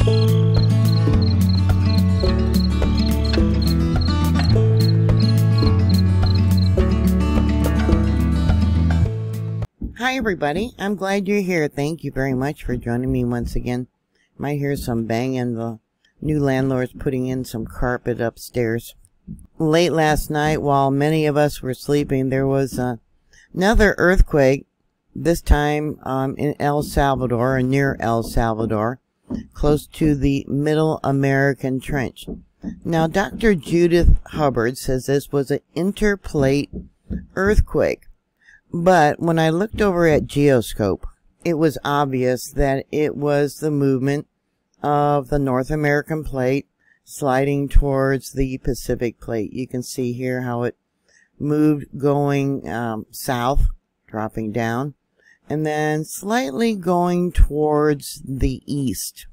Hi everybody, I'm glad you're here. Thank you very much for joining me once again. Might hear some banging. The new landlord's putting in some carpet upstairs. Late last night, while many of us were sleeping, there was another earthquake, this time in El Salvador, or near El Salvador, close to the Middle American Trench. Now, Dr. Judith Hubbard says this was an interplate earthquake. But when I looked over at Geoscope, it was obvious that it was the movement of the North American plate sliding towards the Pacific plate. You can see here how it moved going south, dropping down, and then slightly going towards the east.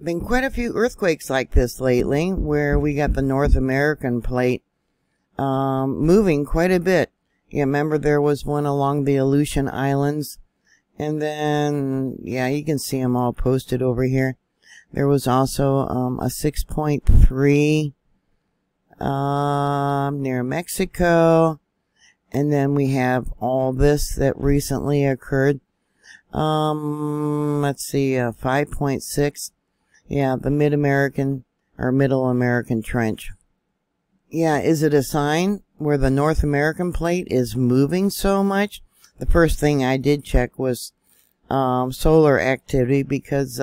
Been quite a few earthquakes like this lately, where we got the North American plate moving quite a bit. Yeah, remember there was one along the Aleutian Islands, and then, yeah, you can see them all posted over here. There was also a 6.3 near Mexico, and then we have all this that recently occurred. Let's see, 5.6. Yeah, the Mid-American or Middle American Trench. Yeah, is it a sign where the North American plate is moving so much? The first thing I did check was solar activity, because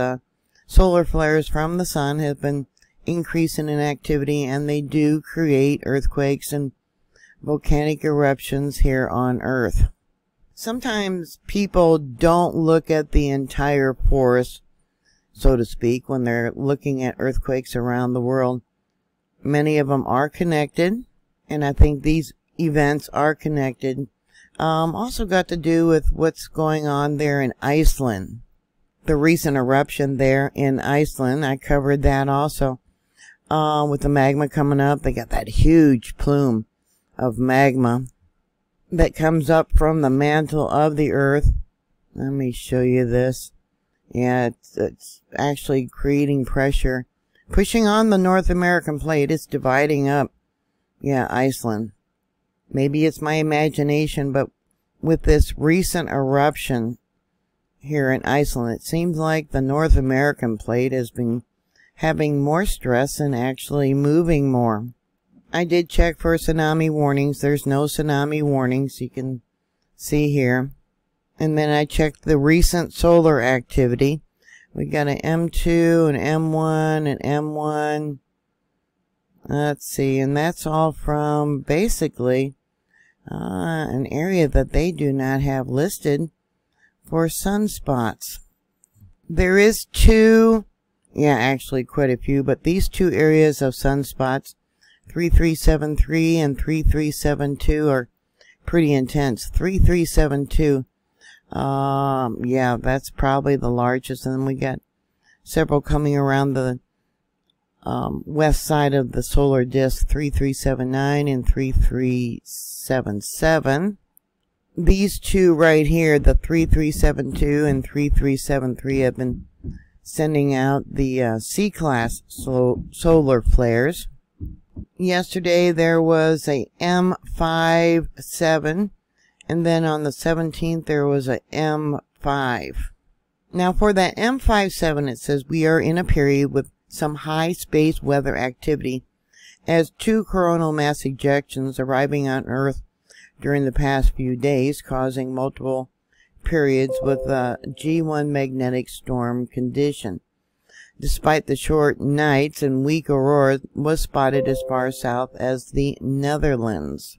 solar flares from the sun have been increasing in activity, and they do create earthquakes and volcanic eruptions here on Earth. Sometimes people don't look at the entire forest, so to speak, when they're looking at earthquakes around the world. Many of them are connected, and I think these events are connected. Also got to do with what's going on there in Iceland. The recent eruption there in Iceland, I covered that also. With the magma coming up, they got that huge plume of magma that comes up from the mantle of the earth. Let me show you this. Yeah, it's actually creating pressure, pushing on the North American plate. It's dividing up, yeah, Iceland. Maybe it's my imagination, but with this recent eruption here in Iceland, it seems like the North American plate has been having more stress and actually moving more. I did check for tsunami warnings. There's no tsunami warnings, you can see here. And then I checked the recent solar activity. We got an M2, an M1, an M1. Let's see, and that's all from basically an area that they do not have listed for sunspots. There is two, yeah, actually quite a few, but these two areas of sunspots, 3373 and 3372, are pretty intense. 3372. Yeah, that's probably the largest, and then we got several coming around the west side of the solar disk, 3379 and 3377. These two right here, the 3372 and 3373, have been sending out the C-class solar flares. Yesterday there was a M57, and then on the 17th, there was a M5. Now, for that M57, it says we are in a period with some high space weather activity, as two coronal mass ejections arriving on Earth during the past few days, causing multiple periods with a G1 magnetic storm condition. Despite the short nights, and weak aurora was spotted as far south as the Netherlands.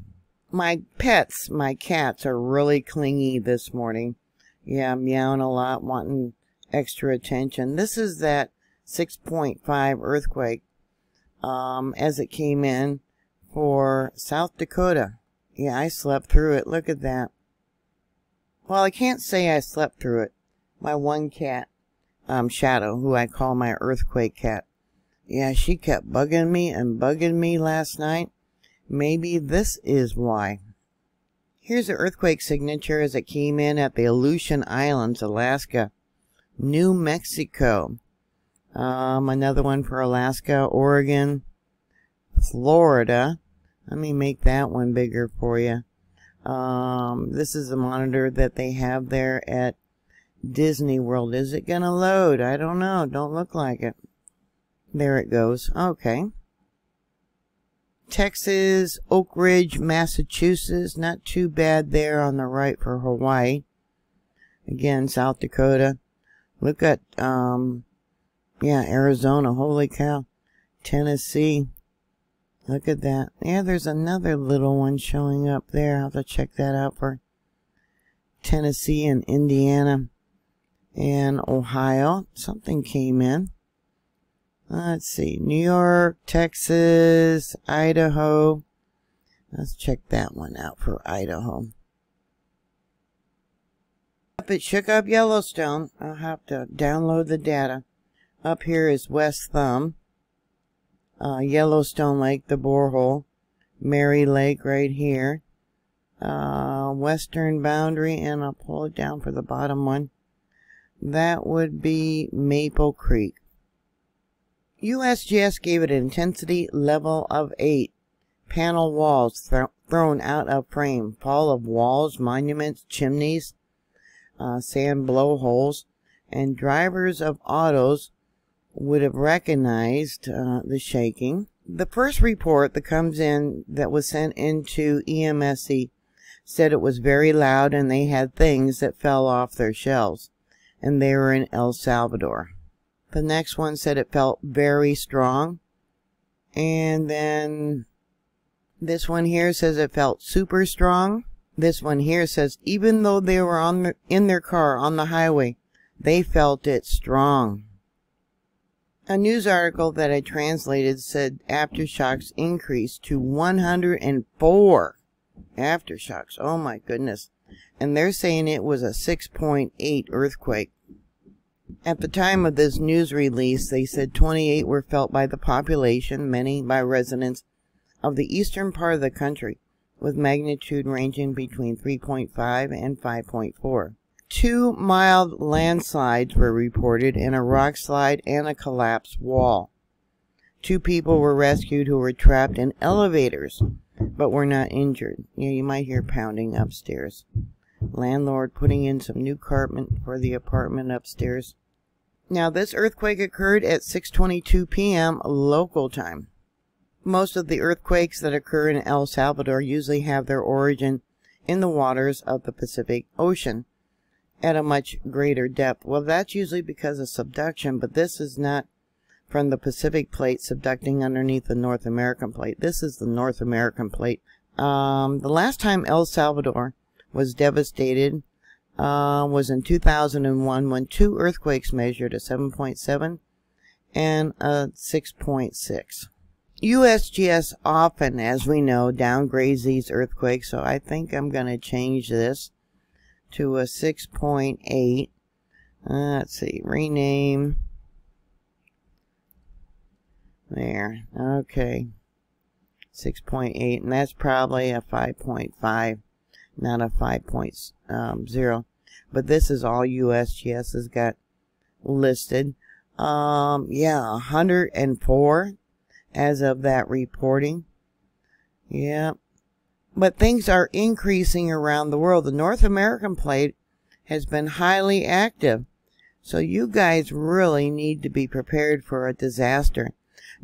My pets, my cats, are really clingy this morning. Yeah, meowing a lot, wanting extra attention. This is that 6.5 earthquake as it came in for South Dakota. Yeah, I slept through it. Look at that. Well, I can't say I slept through it. My one cat, Shadow, who I call my earthquake cat. Yeah, she kept bugging me and bugging me last night. Maybe this is why. Here's the earthquake signature as it came in at the Aleutian Islands, Alaska. New Mexico. Another one for Alaska, Oregon, Florida. Let me make that one bigger for you. This is the monitor that they have there at Disney World. Is it going to load? I don't know. Don't look like it. There it goes. Okay. Texas, Oak Ridge, Massachusetts. Not too bad there on the right for Hawaii. Again, South Dakota. Look at, yeah, Arizona. Holy cow. Tennessee. Look at that. Yeah, there's another little one showing up there. I'll have to check that out for Tennessee and Indiana and Ohio. Something came in. Let's see. New York, Texas, Idaho. Let's check that one out for Idaho. If it shook up Yellowstone, I'll have to download the data. Up here is West Thumb. Yellowstone Lake, the borehole. Mary Lake right here. Western boundary, and I'll pull it down for the bottom one. That would be Maple Creek. USGS gave it an intensity level of 8. Panel walls thrown out of frame. Fall of walls, monuments, chimneys, sand blowholes, and drivers of autos would have recognized the shaking. The first report that comes in that was sent into EMSC said it was very loud and they had things that fell off their shelves, and they were in El Salvador. The next one said it felt very strong, and then this one here says it felt super strong. This one here says even though they were in their car on the highway, they felt it strong. A news article that I translated said aftershocks increased to 104 aftershocks. Oh my goodness. And they're saying it was a 6.8 earthquake. At the time of this news release, they said 28 were felt by the population, many by residents of the eastern part of the country, with magnitude ranging between 3.5 and 5.4. 2 mild landslides were reported, and a rock slide and a collapsed wall. 2 people were rescued who were trapped in elevators, but were not injured. You might hear pounding upstairs. Landlord putting in some new carpet for the apartment upstairs. Now, this earthquake occurred at 6:22 p.m. local time. Most of the earthquakes that occur in El Salvador usually have their origin in the waters of the Pacific Ocean at a much greater depth. Well, that's usually because of subduction, but this is not from the Pacific plate subducting underneath the North American plate. This is the North American plate. The last time El Salvador was devastated was in 2001 when 2 earthquakes measured a 7.7 and a 6.6. USGS often, as we know, downgrades these earthquakes, so I think I'm going to change this to a 6.8. Let's see, rename. There, okay. 6.8, and that's probably a 5.5, not a 5.0. But this is all USGS has got listed. Yeah, 104 as of that reporting. Yeah. But things are increasing around the world. The North American plate has been highly active. So you guys really need to be prepared for a disaster.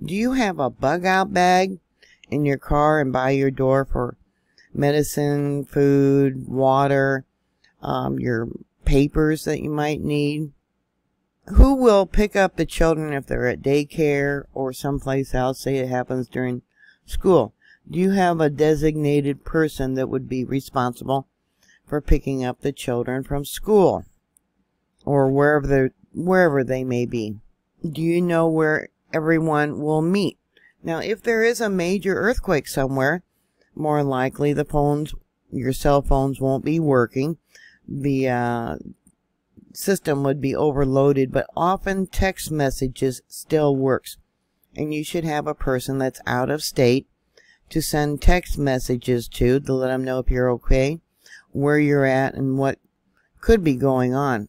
Do you have a bug out bag in your car and by your door for medicine, food, water, your papers that you might need? Who will pick up the children if they're at daycare or someplace else? Say it happens during school. Do you have a designated person that would be responsible for picking up the children from school or wherever they may be? Do you know where everyone will meet? Now, if there is a major earthquake somewhere, more likely your cell phones won't be working. The system would be overloaded, but often text messages still works. And you should have a person that's out of state to send text messages to let them know if you're okay, where you're at, and what could be going on.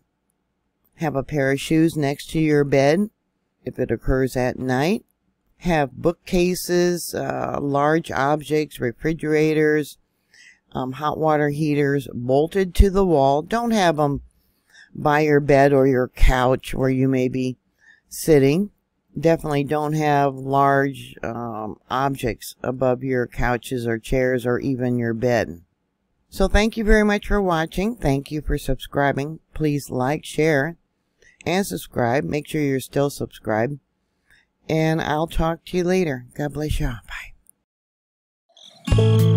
Have a pair of shoes next to your bed if it occurs at night. Have bookcases, large objects, refrigerators, hot water heaters bolted to the wall. Don't have them by your bed or your couch where you may be sitting. Definitely don't have large objects above your couches or chairs or even your bed. So thank you very much for watching. Thank you for subscribing. Please like, share, and subscribe. Make sure you're still subscribed. And I'll talk to you later. God bless you. Bye.